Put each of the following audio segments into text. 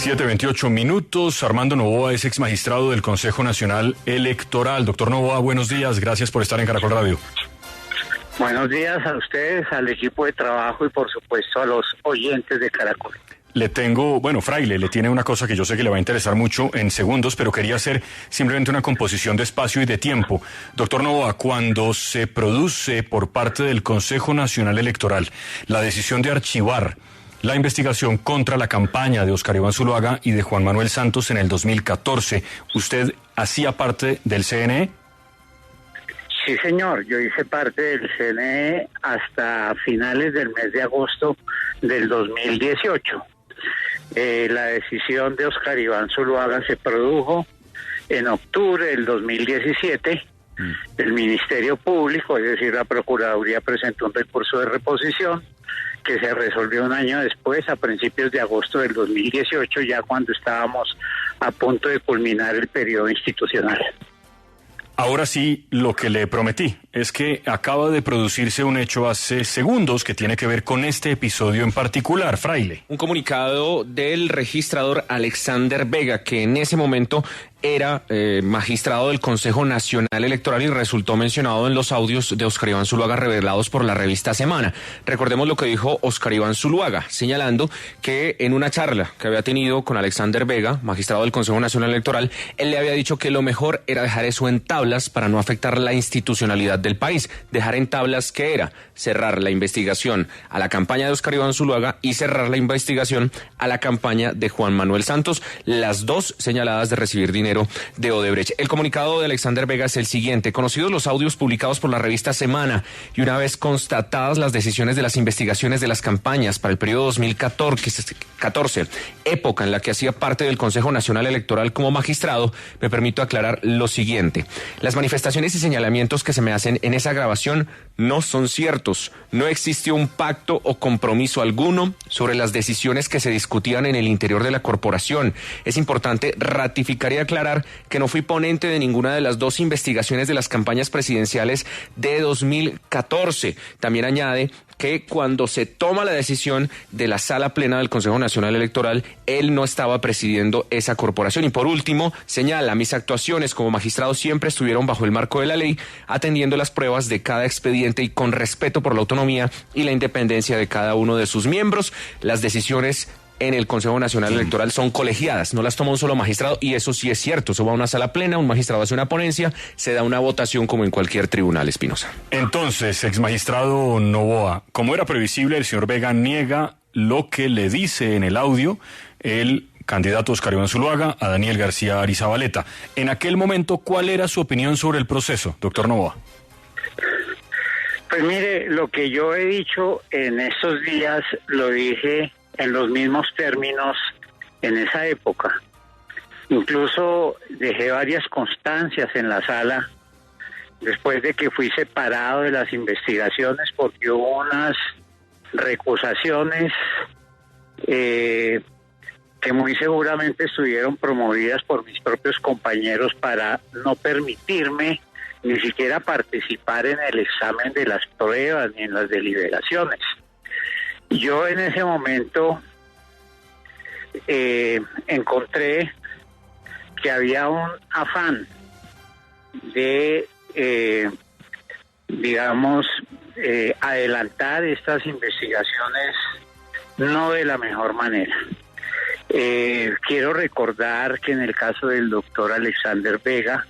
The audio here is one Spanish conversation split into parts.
7:28. Armando Novoa es ex magistrado del Consejo Nacional Electoral. Doctor Novoa, buenos días. Gracias por estar en Caracol Radio. Buenos días a ustedes, al equipo de trabajo y por supuesto a los oyentes de Caracol. Fraile, le tiene una cosa que yo sé que le va a interesar mucho en segundos, pero quería hacer simplemente una composición de espacio y de tiempo. Doctor Novoa, cuando se produce por parte del Consejo Nacional Electoral la decisión de archivar la investigación contra la campaña de Óscar Iván Zuluaga y de Juan Manuel Santos en el 2014, ¿usted hacía parte del CNE? Sí, señor, yo hice parte del CNE hasta finales del mes de agosto del 2018. La decisión de Óscar Iván Zuluaga se produjo en octubre del 2017. El Ministerio Público, es decir, la Procuraduría, presentó un recurso de reposición que se resolvió un año después, a principios de agosto del 2018, ya cuando estábamos a punto de culminar el periodo institucional. Ahora sí, lo que le prometí es que acaba de producirse un hecho hace segundos que tiene que ver con este episodio en particular, Fraile. Un comunicado del registrador Alexander Vega, que en ese momento era magistrado del Consejo Nacional Electoral y resultó mencionado en los audios de Óscar Iván Zuluaga revelados por la revista Semana. Recordemos lo que dijo Óscar Iván Zuluaga, señalando que en una charla que había tenido con Alexander Vega, magistrado del Consejo Nacional Electoral, él le había dicho que lo mejor era dejar eso en tablas para no afectar la institucionalidad del país. Dejar en tablas, ¿qué era? Cerrar la investigación a la campaña de Óscar Iván Zuluaga y cerrar la investigación a la campaña de Juan Manuel Santos, las dos señaladas de recibir dinero de Odebrecht. El comunicado de Alexander Vega es el siguiente: conocidos los audios publicados por la revista Semana y una vez constatadas las decisiones de las investigaciones de las campañas para el periodo 2014, época en la que hacía parte del Consejo Nacional Electoral como magistrado, me permito aclarar lo siguiente: las manifestaciones y señalamientos que se me hacen en esa grabación no son ciertos. No existió un pacto o compromiso alguno sobre las decisiones que se discutían en el interior de la corporación. Es importante ratificar y aclarar que no fui ponente de ninguna de las dos investigaciones de las campañas presidenciales de 2014. También añade que cuando se toma la decisión de la sala plena del Consejo Nacional Electoral, él no estaba presidiendo esa corporación. Y por último, señala: mis actuaciones como magistrado siempre estuvieron bajo el marco de la ley, atendiendo las pruebas de cada expediente y con respeto por la autonomía y la independencia de cada uno de sus miembros. Las decisiones en el Consejo Nacional Electoral son colegiadas, no las toma un solo magistrado, y eso sí es cierto. Eso va a una sala plena, un magistrado hace una ponencia, se da una votación como en cualquier tribunal, Espinosa. Entonces, exmagistrado Novoa, como era previsible, el señor Vega niega lo que le dice en el audio el candidato Óscar Iván Zuluaga a Daniel García Arizabaleta. En aquel momento, ¿cuál era su opinión sobre el proceso, doctor Novoa? Pues mire, lo que yo he dicho en estos días lo dije en los mismos términos en esa época. Incluso dejé varias constancias en la sala después de que fui separado de las investigaciones porque hubo unas recusaciones que muy seguramente estuvieron promovidas por mis propios compañeros para no permitirme ni siquiera participar en el examen de las pruebas ni en las deliberaciones. Yo en ese momento encontré que había un afán de, adelantar estas investigaciones no de la mejor manera. Quiero recordar que en el caso del doctor Alexander Vega,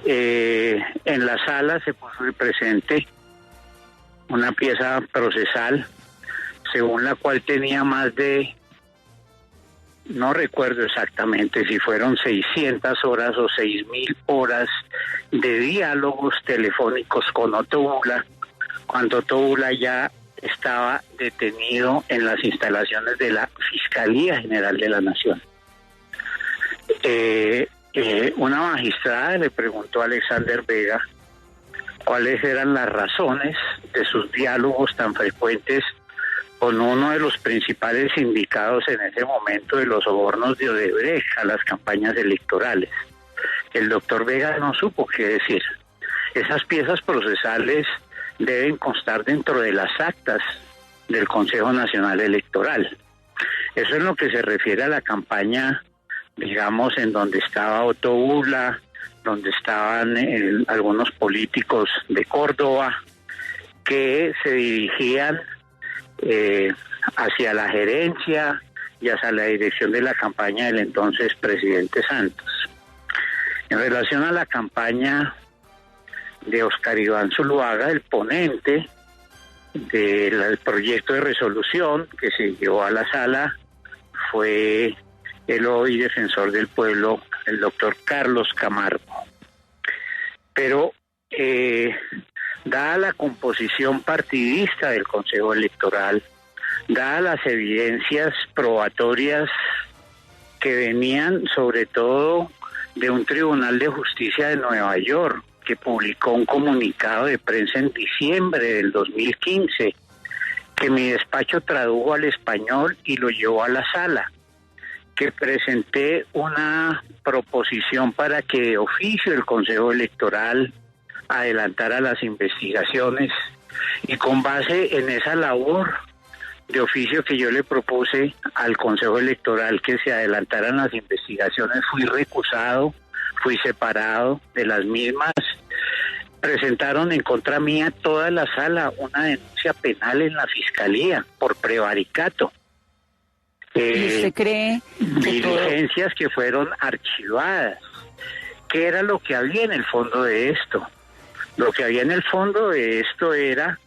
en la sala se puso presente una pieza procesal según la cual tenía más de, no recuerdo exactamente si fueron 600 horas o 6.000 horas de diálogos telefónicos con Otto Bula, cuando Otto Bula ya estaba detenido en las instalaciones de la Fiscalía General de la Nación. Una magistrada le preguntó a Alexander Vega cuáles eran las razones de sus diálogos tan frecuentes con uno de los principales sindicados en ese momento de los sobornos de Odebrecht a las campañas electorales. El doctor Vega no supo qué decir. Esas piezas procesales deben constar dentro de las actas del Consejo Nacional Electoral. Eso en lo que se refiere a la campaña, digamos, en donde estaba Otto Ula, donde estaban algunos políticos de Córdoba que se dirigían hacia la gerencia y hacia la dirección de la campaña del entonces presidente Santos. En relación a la campaña de Óscar Iván Zuluaga, el ponente del proyecto de resolución que se llevó a la sala fue el hoy defensor del pueblo, el doctor Carlos Camargo. Pero dada la composición partidista del Consejo Electoral, dadas las evidencias probatorias que venían sobre todo de un tribunal de justicia de Nueva York, que publicó un comunicado de prensa en diciembre del 2015, que mi despacho tradujo al español y lo llevó a la sala, que presenté una proposición para que de oficio el Consejo Electoral adelantara las investigaciones, y con base en esa labor de oficio que yo le propuse al Consejo Electoral que se adelantaran las investigaciones, fui recusado, fui separado de las mismas. Presentaron en contra mía toda la sala una denuncia penal en la Fiscalía por prevaricato. ¿Y usted cree que diligencias que fueron archivadas? ¿Qué era lo que había en el fondo de esto? Lo que había en el fondo de esto era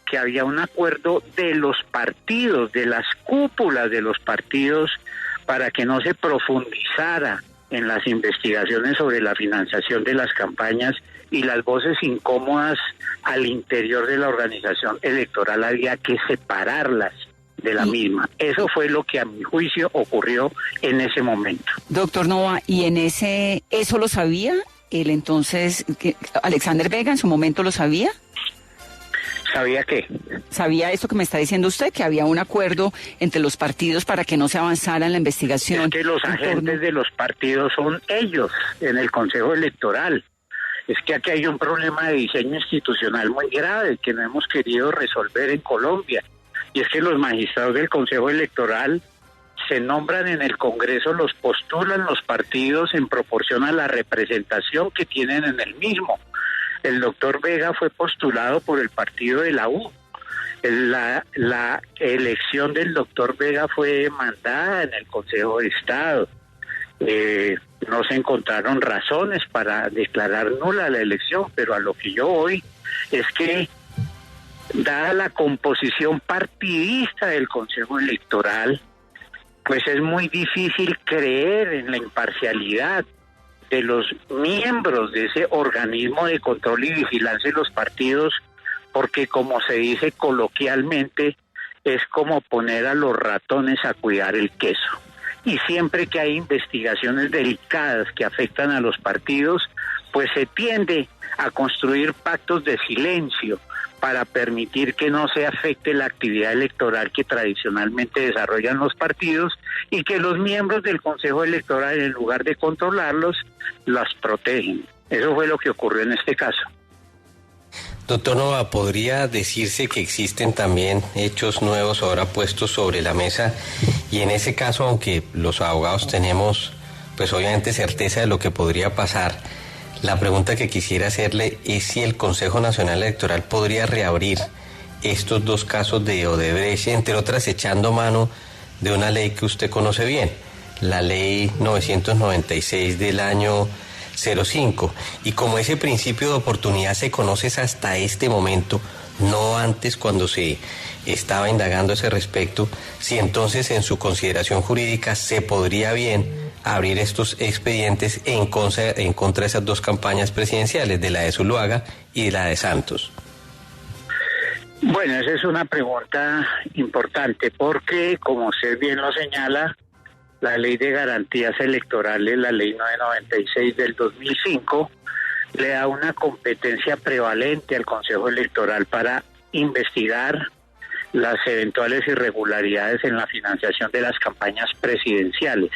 que había un acuerdo de los partidos, de las cúpulas de los partidos, para que no se profundizara en las investigaciones sobre la financiación de las campañas, y las voces incómodas al interior de la organización electoral había que separarlas de la misma. Eso fue lo que a mi juicio ocurrió en ese momento. Doctor Novoa, ¿y eso lo sabía el entonces Alexander Vega en su momento lo sabía? ¿Sabía qué? ¿Sabía eso que me está diciendo usted, que había un acuerdo entre los partidos para que no se avanzara en la investigación? Es que los agentes de los partidos son ellos en el Consejo Electoral. Es que aquí hay un problema de diseño institucional muy grave que no hemos querido resolver en Colombia. Y es que los magistrados del Consejo Electoral se nombran en el Congreso, los postulan los partidos en proporción a la representación que tienen en el mismo. El doctor Vega fue postulado por el partido de la U. La elección del doctor Vega fue demandada en el Consejo de Estado. No se encontraron razones para declarar nula la elección, pero a lo que yo voy es que, dada la composición partidista del Consejo Electoral, pues es muy difícil creer en la imparcialidad de los miembros de ese organismo de control y vigilancia de los partidos, porque, como se dice coloquialmente, es como poner a los ratones a cuidar el queso. Y siempre que hay investigaciones delicadas que afectan a los partidos, pues se tiende a construir pactos de silencio para permitir que no se afecte la actividad electoral que tradicionalmente desarrollan los partidos, y que los miembros del Consejo Electoral, en lugar de controlarlos, las protegen. Eso fue lo que ocurrió en este caso. Doctor Novoa, ¿podría decirse que existen también hechos nuevos ahora puestos sobre la mesa? Y en ese caso, aunque los abogados tenemos, pues obviamente certeza de lo que podría pasar, la pregunta que quisiera hacerle es si el Consejo Nacional Electoral podría reabrir estos dos casos de Odebrecht, entre otras echando mano de una ley que usted conoce bien, la ley 996 del año 05. Y como ese principio de oportunidad se conoce hasta este momento, no antes cuando se estaba indagando a ese respecto, si entonces en su consideración jurídica se podría bien abrir estos expedientes en contra de esas dos campañas presidenciales, de la de Zuluaga y de la de Santos. Bueno, esa es una pregunta importante porque, como usted bien lo señala, la Ley de Garantías Electorales, la Ley 996 del 2005, le da una competencia prevalente al Consejo Electoral para investigar las eventuales irregularidades en la financiación de las campañas presidenciales.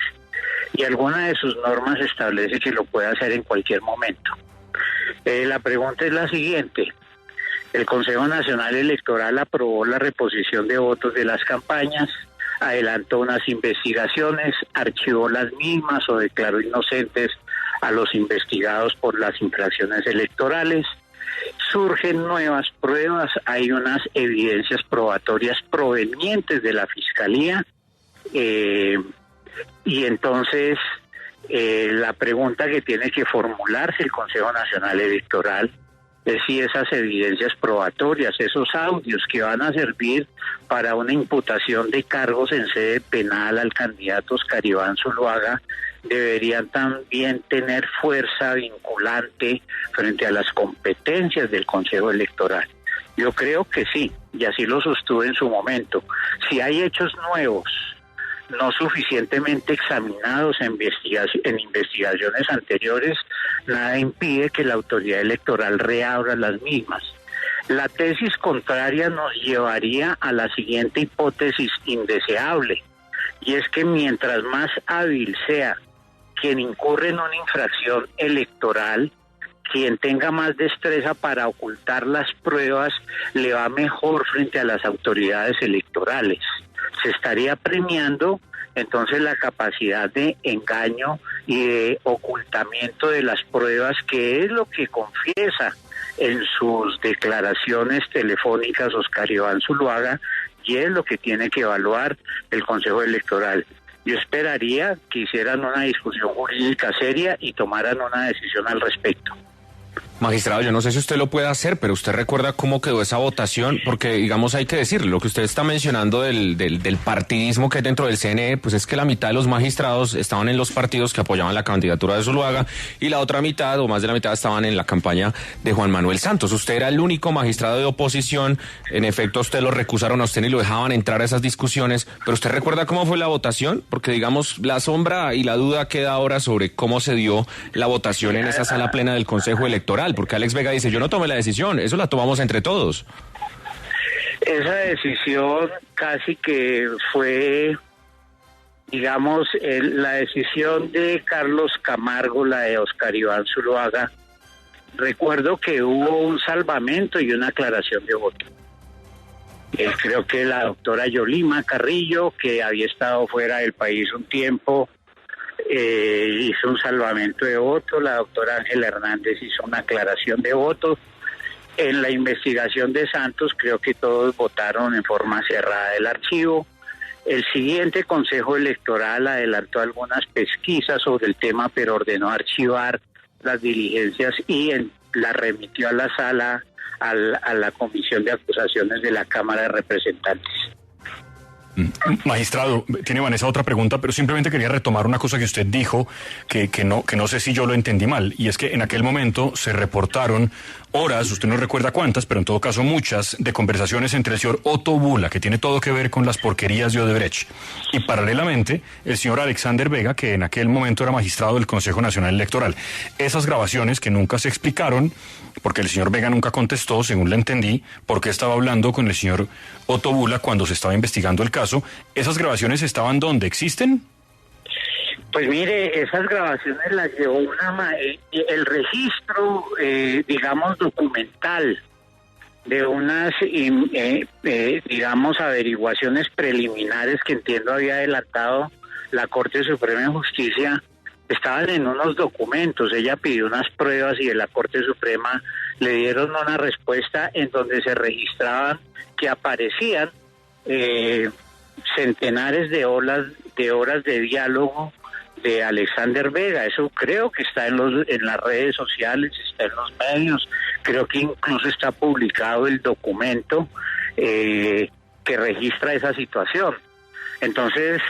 Y alguna de sus normas establece que lo puede hacer en cualquier momento. La pregunta es la siguiente. El Consejo Nacional Electoral aprobó la reposición de votos de las campañas, adelantó unas investigaciones, archivó las mismas o declaró inocentes a los investigados por las infracciones electorales. Surgen nuevas pruebas, hay unas evidencias probatorias provenientes de la Fiscalía, y entonces la pregunta que tiene que formularse el Consejo Nacional Electoral es si esas evidencias probatorias, esos audios que van a servir para una imputación de cargos en sede penal al candidato Oscar Iván Zuluaga, deberían también tener fuerza vinculante frente a las competencias del Consejo Electoral. Yo creo que sí, y así lo sostuve en su momento. Si hay hechos nuevos, no suficientemente examinados en investigaciones anteriores, nada impide que la autoridad electoral reabra las mismas. La tesis contraria nos llevaría a la siguiente hipótesis indeseable, y es que mientras más hábil sea quien incurre en una infracción electoral, quien tenga más destreza para ocultar las pruebas, le va mejor frente a las autoridades electorales. Se estaría premiando entonces la capacidad de engaño y de ocultamiento de las pruebas, que es lo que confiesa en sus declaraciones telefónicas Oscar Iván Zuluaga, y es lo que tiene que evaluar el Consejo Electoral. Yo esperaría que hicieran una discusión jurídica seria y tomaran una decisión al respecto. Magistrado, yo no sé si usted lo puede hacer, pero usted recuerda cómo quedó esa votación, porque digamos hay que decirlo, lo que usted está mencionando del partidismo que hay dentro del CNE, pues es que la mitad de los magistrados estaban en los partidos que apoyaban la candidatura de Zuluaga y la otra mitad, o más de la mitad, estaban en la campaña de Juan Manuel Santos. Usted era el único magistrado de oposición, en efecto a usted lo recusaron a usted y lo dejaban entrar a esas discusiones, pero ¿usted recuerda cómo fue la votación? Porque digamos la sombra y la duda queda ahora sobre cómo se dio la votación en esa sala plena del Consejo Electoral, porque Alex Vega dice, yo no tomé la decisión, eso la tomamos entre todos. Esa decisión casi que fue, digamos, la decisión de Carlos Camargo, la de Oscar Iván Zuluaga. Recuerdo que hubo un salvamento y una aclaración de voto. Creo que la doctora Yolima Carrillo, que había estado fuera del país un tiempo, hizo un salvamento de voto. La doctora Ángela Hernández hizo una aclaración de voto. En la investigación de Santos creo que todos votaron en forma cerrada el archivo. El siguiente Consejo Electoral adelantó algunas pesquisas sobre el tema, pero ordenó archivar las diligencias y la remitió a la sala, a la Comisión de Acusaciones de la Cámara de Representantes. Magistrado, tiene Vanessa otra pregunta, pero simplemente quería retomar una cosa que usted dijo, que no sé si yo lo entendí mal, y es que en aquel momento se reportaron horas, usted no recuerda cuántas, pero en todo caso muchas, de conversaciones entre el señor Otto Bula, que tiene todo que ver con las porquerías de Odebrecht, y paralelamente el señor Alexander Vega, que en aquel momento era magistrado del Consejo Nacional Electoral. Esas grabaciones que nunca se explicaron, porque el señor Vega nunca contestó, según le entendí, por qué estaba hablando con el señor Otto Bula cuando se estaba investigando el caso. ¿Esas grabaciones estaban dónde? ¿Existen? Pues mire, esas grabaciones las llevó el registro, digamos, documental de unas, digamos, averiguaciones preliminares que entiendo había adelantado la Corte Suprema de Justicia. Estaban en unos documentos, ella pidió unas pruebas y de la Corte Suprema le dieron una respuesta en donde se registraban que aparecían centenares de horas de diálogo de Alexander Vega. Eso creo que está en las redes sociales, está en los medios, creo que incluso está publicado el documento que registra esa situación. Entonces,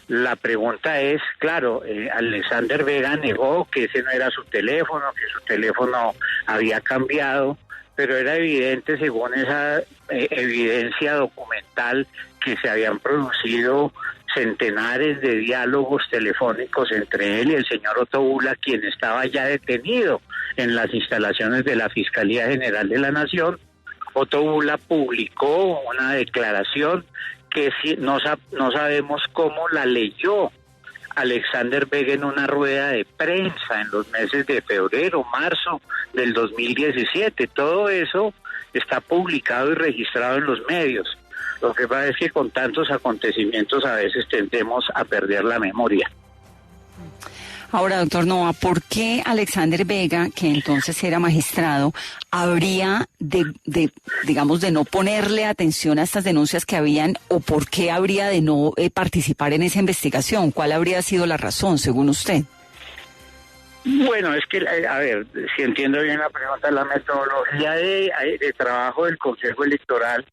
la pregunta es, claro, Alexander Vega negó que ese no era su teléfono, que su teléfono había cambiado, pero era evidente, según esa evidencia documental, que se habían producido centenares de diálogos telefónicos entre él y el señor Otto Bula, quien estaba ya detenido en las instalaciones de la Fiscalía General de la Nación. Otto Bula publicó una declaración que no sabemos cómo la leyó Alexander Vega en una rueda de prensa en los meses de febrero, marzo del 2017. Todo eso está publicado y registrado en los medios. Lo que pasa es que con tantos acontecimientos a veces tendemos a perder la memoria. Ahora, doctor Novoa, ¿por qué Alexander Vega, que entonces era magistrado, habría digamos, de no ponerle atención a estas denuncias que habían, o por qué habría de no participar en esa investigación? ¿Cuál habría sido la razón, según usted? Bueno, es que, a ver, si entiendo bien la pregunta, la metodología de trabajo del Consejo Electoral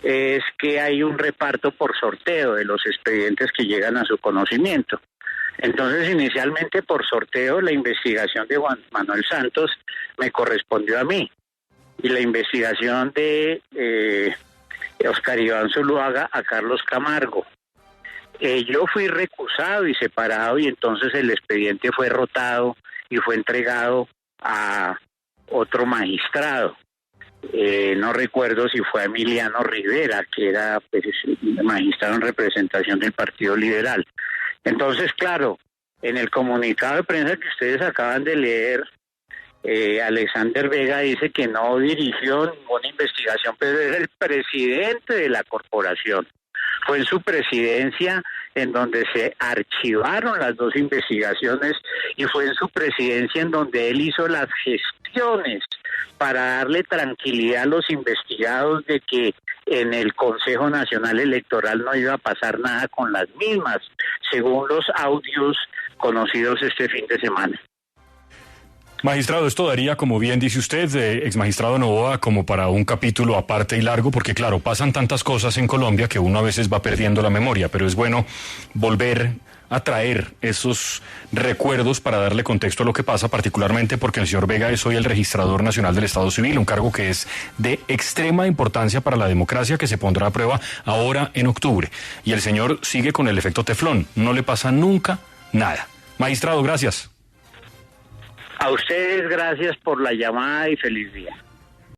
es que hay un reparto por sorteo de los expedientes que llegan a su conocimiento. Entonces, inicialmente por sorteo, la investigación de Juan Manuel Santos me correspondió a mí, y la investigación de Oscar Iván Zuluaga a Carlos Camargo. Yo fui recusado y separado, y entonces el expediente fue rotado y fue entregado a otro magistrado. No recuerdo si fue a Emiliano Rivera, que era pues, magistrado en representación del Partido Liberal. Entonces, claro, en el comunicado de prensa que ustedes acaban de leer, Alexander Vega dice que no dirigió ninguna investigación, pero es el presidente de la corporación. Fue en su presidencia en donde se archivaron las dos investigaciones, y fue en su presidencia en donde él hizo las gestiones para darle tranquilidad a los investigados de que en el Consejo Nacional Electoral no iba a pasar nada con las mismas, según los audios conocidos este fin de semana. Magistrado, esto daría, como bien dice usted, exmagistrado Novoa, como para un capítulo aparte y largo, porque claro, pasan tantas cosas en Colombia que uno a veces va perdiendo la memoria, pero es bueno volver a traer esos recuerdos para darle contexto a lo que pasa, particularmente porque el señor Vega es hoy el registrador nacional del Estado Civil, un cargo que es de extrema importancia para la democracia, que se pondrá a prueba ahora en octubre. Y el señor sigue con el efecto teflón, no le pasa nunca nada. Magistrado, gracias. A ustedes gracias por la llamada y feliz día.